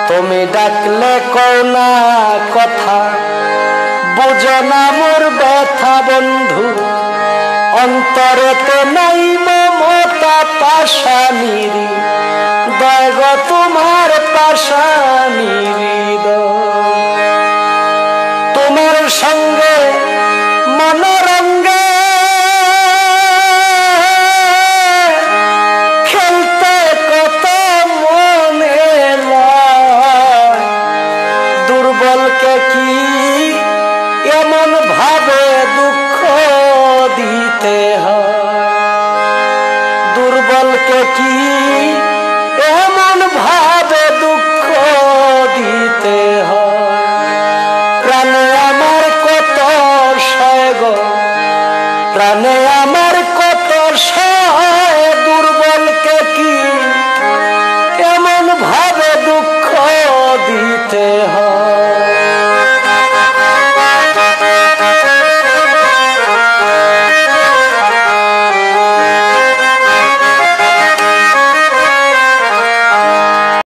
তুমি ডাকলে কোনা কথা বুঝো না মোর ব্যথা বন্ধু অন্তরেতে নাই মমতা পাশানির দয় গো তোমার পাশানির তোমার সঙ্গে মনোরঙ্গে খেলতে কত মনে দুর্বলকে কি এমন ভাবে দুঃখ দিতে হয় দুর্বলকে কি এমন ভাবে দুঃখ দিতে হয় প্রাণে আমার কত সয় গো প্রাণে আমার কত সয় দুর্বলকে কি এমন ভাবে দুঃখ দিতে হয়